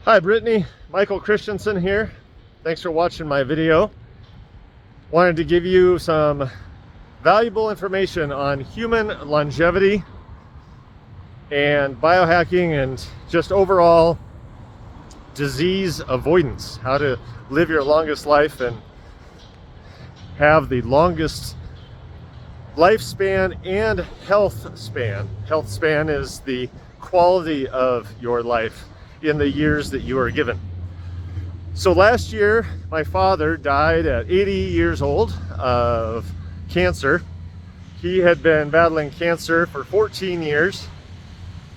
Hi Brittany, Michael Christensen here. Thanks for watching my video. Wanted to give you some valuable information on human longevity and biohacking and just overall disease avoidance. How to live your longest life and have the longest lifespan and health span. Health span is the quality of your life in the years that you are given. So last year, my father died at 80 years old of cancer. He had been battling cancer for 14 years.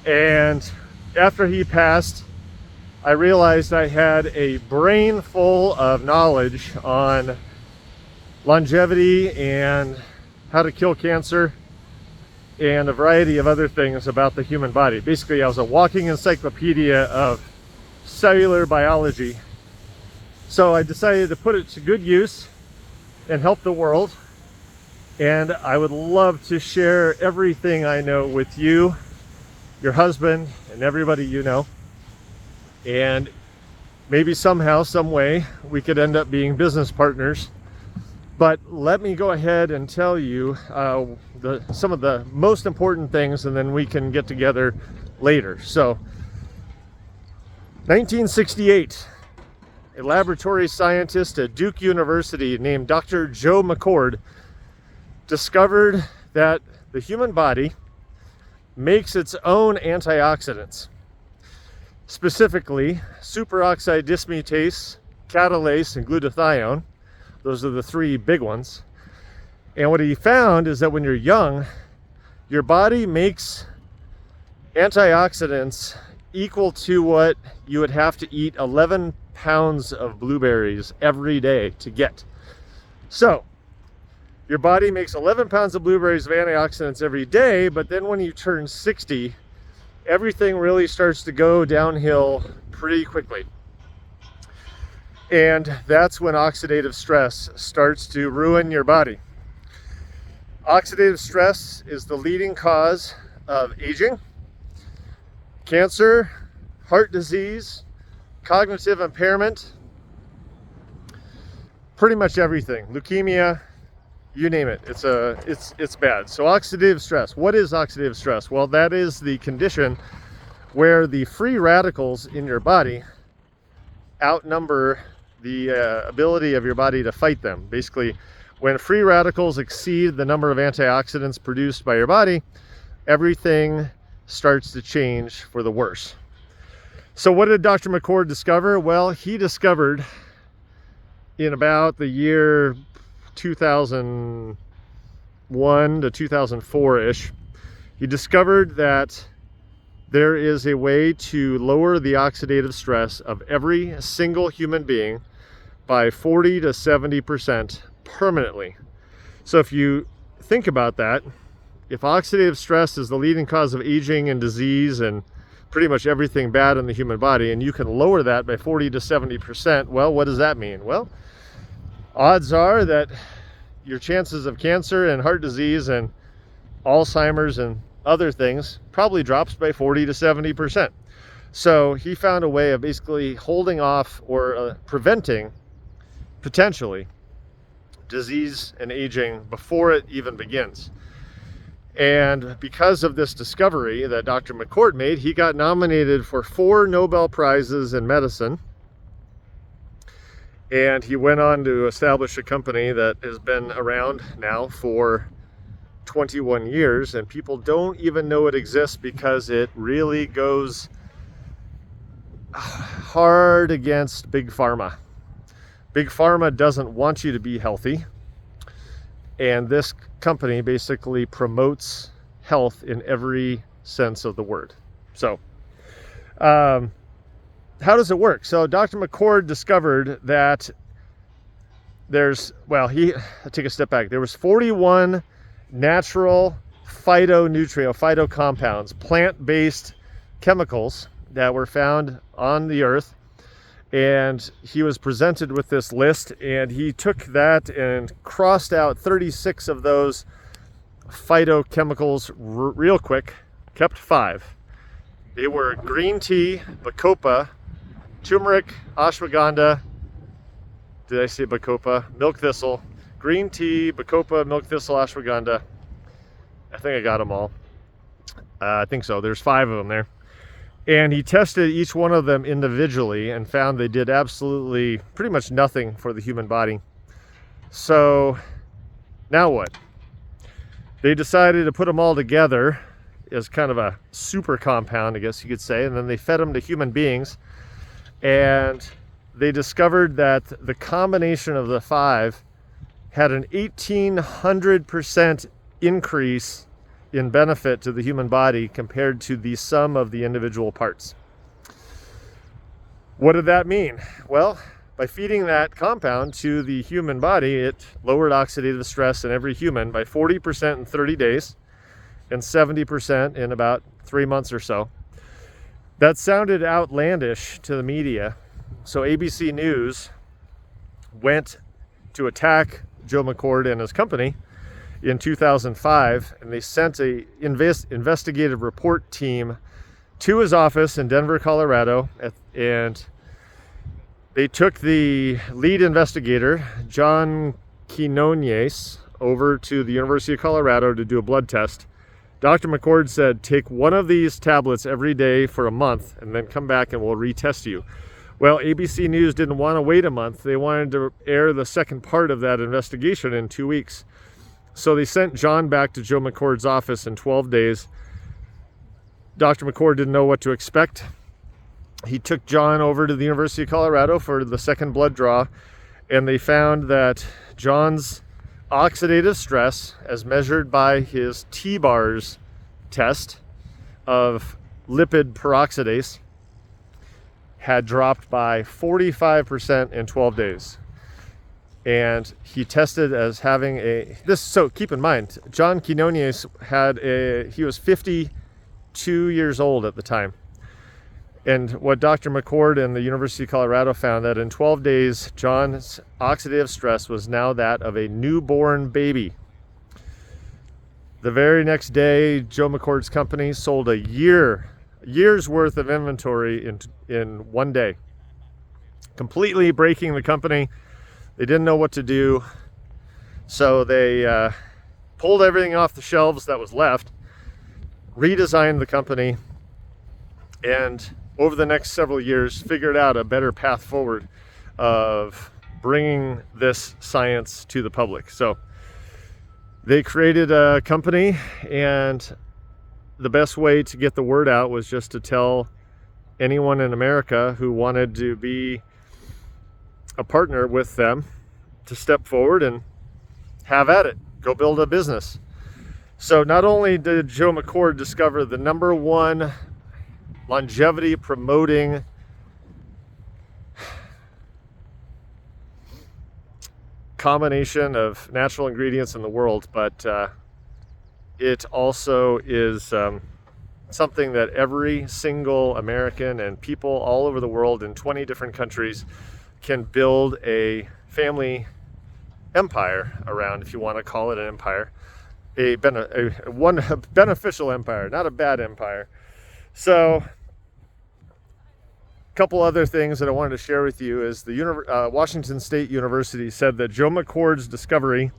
And after he passed, I realized I had a brain full of knowledge on longevity and how to kill cancer and a variety of other things about the human body. Basically, I was a walking encyclopedia of cellular biology. So I decided to put it to good use and help the world. And I would love to share everything I know with you, your husband, and everybody you know. And maybe somehow, some way, we could end up being business partners. But let me go ahead and tell you some of the most important things, and then we can get together later. So, 1968, a laboratory scientist at Duke University named Dr. Joe McCord discovered that the human body makes its own antioxidants, specifically superoxide dismutase, catalase, and glutathione. Those are the three big ones. And what he found is that when you're young, your body makes antioxidants equal to what you would have to eat 11 pounds of blueberries every day to get. So, your body makes 11 pounds of blueberries of antioxidants every day, but then when you turn 60, everything really starts to go downhill pretty quickly. And that's when oxidative stress starts to ruin your body. Oxidative stress is the leading cause of aging, cancer, heart disease, cognitive impairment, pretty much everything. Leukemia, you name it. It's bad. So oxidative stress. What is oxidative stress? Well, that is the condition where the free radicals in your body outnumber the ability of your body to fight them. Basically, when free radicals exceed the number of antioxidants produced by your body, everything starts to change for the worse. So what did Dr. McCord discover? Well, he discovered in about the year 2001 to 2004-ish, he discovered that there is a way to lower the oxidative stress of every single human being by 40 to 70% permanently. So if you think about that, if oxidative stress is the leading cause of aging and disease and pretty much everything bad in the human body, and you can lower that by 40 to 70%, well, what does that mean? Well, odds are that your chances of cancer and heart disease and Alzheimer's and other things probably drops by 40 to 70%. So he found a way of basically holding off or preventing, potentially, disease and aging before it even begins. And because of this discovery that Dr. McCord made, he got nominated for 4 Nobel Prizes in medicine. And he went on to establish a company that has been around now for 21 years, and people don't even know it exists because it really goes hard against Big Pharma. Big Pharma doesn't want you to be healthy, and this company basically promotes health in every sense of the word. So, how does it work? So Dr. McCord discovered that I'll take a step back. There was 41 natural phyto compounds, plant-based chemicals that were found on the earth. And he was presented with this list, and he took that and crossed out 36 of those phytochemicals real quick, kept 5. They were green tea, bacopa, turmeric, ashwagandha, did I say bacopa? Milk thistle, green tea, bacopa, milk thistle, ashwagandha. I think I got them all. I think so. There's 5 of them there. And he tested each one of them individually and found they did absolutely pretty much nothing for the human body. So now what? They decided to put them all together as kind of a super compound, I guess you could say, and then they fed them to human beings, and they discovered that the combination of the 5 had an 1,800% increase in benefit to the human body compared to the sum of the individual parts. What did that mean? Well, by feeding that compound to the human body, it lowered oxidative stress in every human by 40% in 30 days and 70% in about 3 months or so. That sounded outlandish to the media, so ABC News went to attack Joe McCord and his company in 2005, and they sent a investigative report team to his office in Denver, Colorado, and they took the lead investigator, John Quinones, over to the University of Colorado to do a blood test. Dr. McCord said, take one of these tablets every day for a month and then come back and we'll retest you. Well, ABC News didn't want to wait a month. They wanted to air the second part of that investigation in 2 weeks. So they sent John back to Joe McCord's office in 12 days. Dr. McCord didn't know what to expect. He took John over to the University of Colorado for the second blood draw, and they found that John's oxidative stress, as measured by his T-bars test of lipid peroxidase, had dropped by 45% in 12 days. And he tested as having so keep in mind, John Quinones he was 52 years old at the time. And what Dr. McCord and the University of Colorado found that in 12 days, John's oxidative stress was now that of a newborn baby. The very next day, Joe McCord's company sold a year's worth of inventory in 1 day, completely breaking the company. They didn't know what to do, so they pulled everything off the shelves that was left, redesigned the company, and over the next several years figured out a better path forward of bringing this science to the public. So they created a company, and the best way to get the word out was just to tell anyone in America who wanted to be a partner with them to step forward and have at it, go build a business. So not only did Joe McCord discover the #1 longevity promoting combination of natural ingredients in the world, but it also is something that every single American and people all over the world in 20 different countries can build a family empire around, if you want to call it an empire, a beneficial empire, not a bad empire. So a couple other things that I wanted to share with you is the Washington State University said that Joe McCord's discovery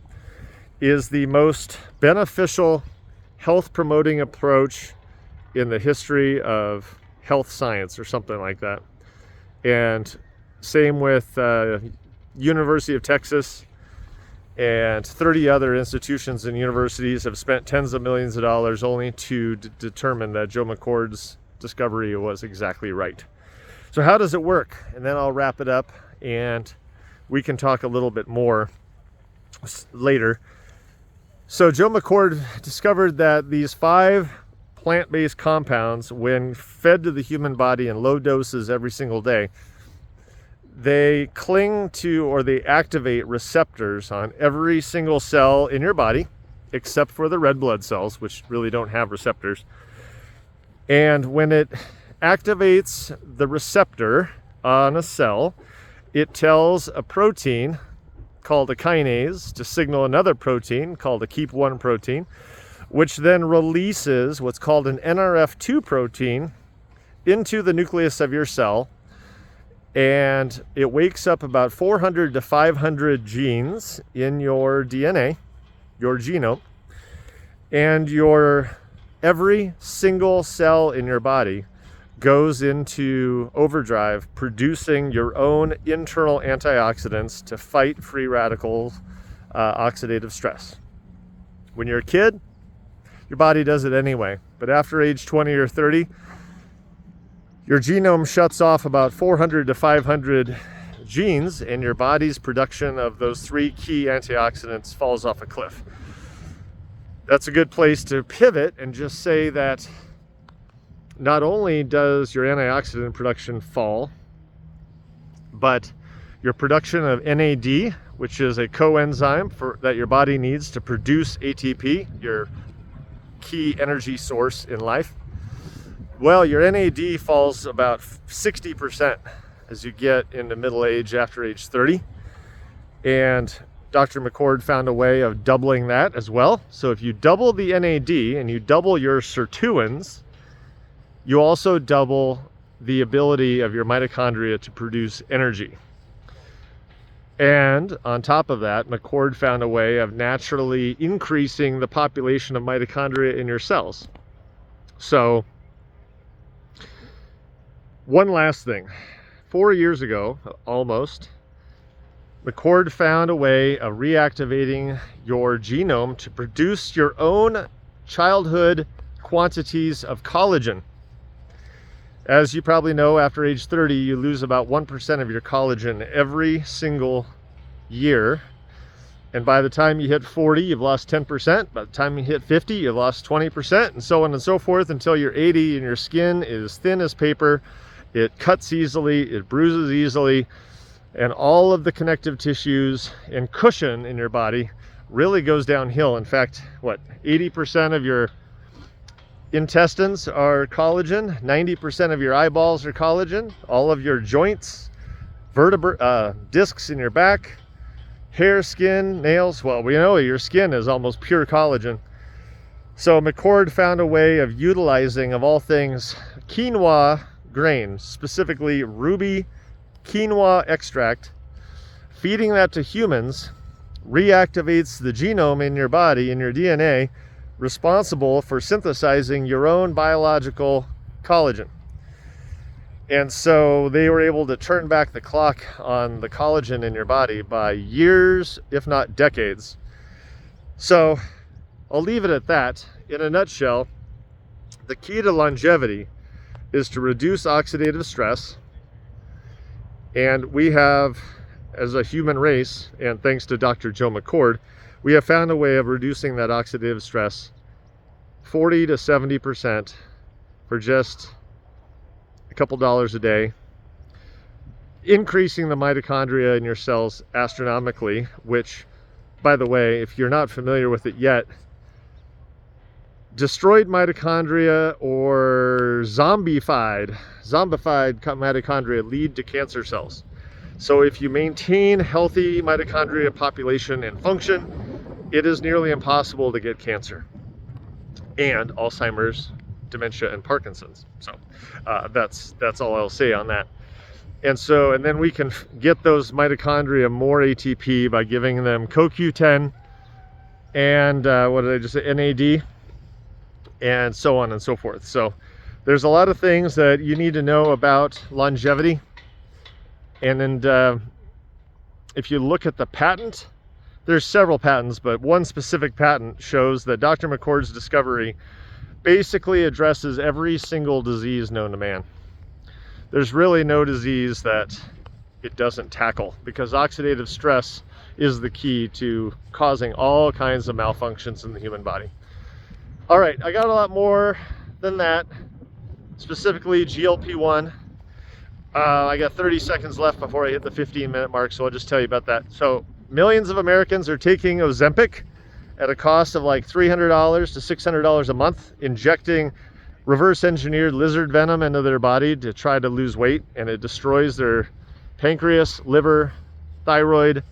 is the most beneficial health promoting approach in the history of health science, or something like that. And same with University of Texas, and 30 other institutions and universities have spent tens of millions of dollars only to determine that Joe McCord's discovery was exactly right. So how does it work? And then I'll wrap it up and we can talk a little bit more later. So Joe McCord discovered that these 5 plant-based compounds, when fed to the human body in low doses every single day, they cling to, or they activate, receptors on every single cell in your body, except for the red blood cells, which really don't have receptors. And when it activates the receptor on a cell, it tells a protein called a kinase to signal another protein called a keep1 protein, which then releases what's called an NRF2 protein into the nucleus of your cell. and it wakes up about 400 to 500 genes in your DNA, your genome, and every single cell in your body goes into overdrive, producing your own internal antioxidants to fight free radical oxidative stress. When you're a kid, your body does it anyway, but after age 20 or 30, your genome shuts off about 400 to 500 genes, and your body's production of those three key antioxidants falls off a cliff. That's a good place to pivot and just say that not only does your antioxidant production fall, but your production of NAD, which is a coenzyme that your body needs to produce ATP, your key energy source in life, well, your NAD falls about 60% as you get into middle age after age 30. And Dr. McCord found a way of doubling that as well. So if you double the NAD and you double your sirtuins, you also double the ability of your mitochondria to produce energy. And on top of that, McCord found a way of naturally increasing the population of mitochondria in your cells. So, one last thing. 4 years ago, almost, McCord found a way of reactivating your genome to produce your own childhood quantities of collagen. As you probably know, after age 30, you lose about 1% of your collagen every single year. And by the time you hit 40, you've lost 10%. By the time you hit 50, you've lost 20%, and so on and so forth until you're 80 and your skin is thin as paper. It cuts easily, it bruises easily, and all of the connective tissues and cushion in your body really goes downhill. In fact, 80% of your intestines are collagen, 90% of your eyeballs are collagen, all of your joints, discs in your back, hair, skin, nails, well, we know your skin is almost pure collagen. So McCord found a way of utilizing, of all things, quinoa grain, specifically ruby quinoa extract. Feeding that to humans reactivates the genome in your body, in your DNA, responsible for synthesizing your own biological collagen. And so they were able to turn back the clock on the collagen in your body by years, if not decades. So I'll leave it at that. In a nutshell, the key to longevity is to reduce oxidative stress. And we have, as a human race, and thanks to Dr. Joe McCord, we have found a way of reducing that oxidative stress 40 to 70% for just a couple dollars a day, increasing the mitochondria in your cells astronomically, which, by the way, if you're not familiar with it yet, destroyed mitochondria or zombified mitochondria lead to cancer cells. So if you maintain healthy mitochondria population and function, it is nearly impossible to get cancer and Alzheimer's, dementia, and Parkinson's. So that's all I'll say on that. And then we can get those mitochondria more ATP by giving them CoQ10 and what did I just say, NAD, and so on and so forth. So there's a lot of things that you need to know about longevity. And if you look at the patent, there's several patents, but one specific patent shows that Dr. McCord's discovery basically addresses every single disease known to man. There's really no disease that it doesn't tackle, because oxidative stress is the key to causing all kinds of malfunctions in the human body. All right, I got a lot more than that, specifically GLP-1. I got 30 seconds left before I hit the 15-minute mark, so I'll just tell you about that. So millions of Americans are taking Ozempic at a cost of like $300 to $600 a month, injecting reverse engineered lizard venom into their body to try to lose weight, and it destroys their pancreas, liver, thyroid,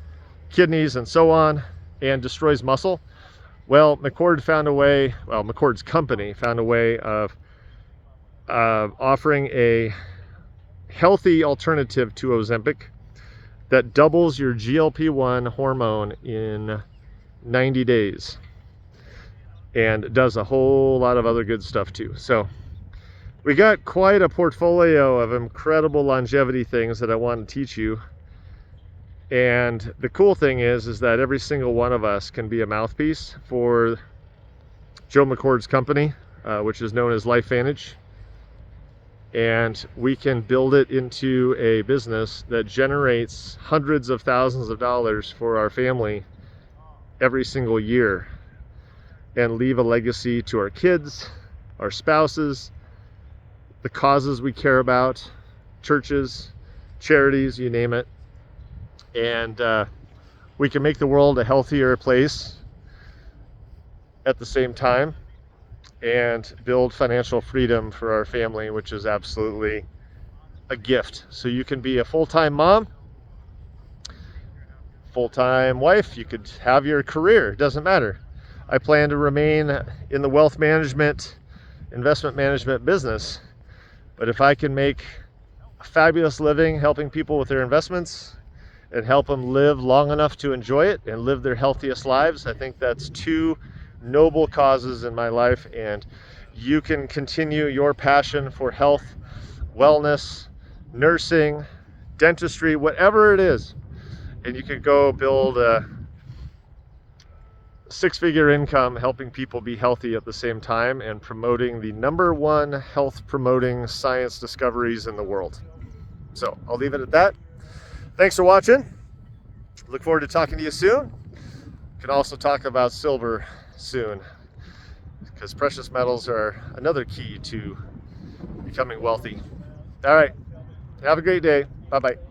kidneys, and so on, and destroys muscle. Well, McCord's company found a way of offering a healthy alternative to Ozempic that doubles your GLP-1 hormone in 90 days and does a whole lot of other good stuff too. So we got quite a portfolio of incredible longevity things that I want to teach you. And the cool thing is that every single one of us can be a mouthpiece for Joe McCord's company, which is known as LifeVantage. And we can build it into a business that generates hundreds of thousands of dollars for our family every single year and leave a legacy to our kids, our spouses, the causes we care about, churches, charities, you name it. And we can make the world a healthier place at the same time and build financial freedom for our family, which is absolutely a gift. So you can be a full-time mom, full-time wife, you could have your career, it doesn't matter. I plan to remain in the wealth management, investment management business, but if I can make a fabulous living helping people with their investments and help them live long enough to enjoy it and live their healthiest lives, I think that's two noble causes in my life. And you can continue your passion for health, wellness, nursing, dentistry, whatever it is, and you can go build a six-figure income helping people be healthy at the same time and promoting the #1 health promoting science discoveries in the world. So I'll leave it at that. Thanks for watching. Look forward to talking to you soon. We can also talk about silver soon, because precious metals are another key to becoming wealthy. All right, have a great day. Bye-bye.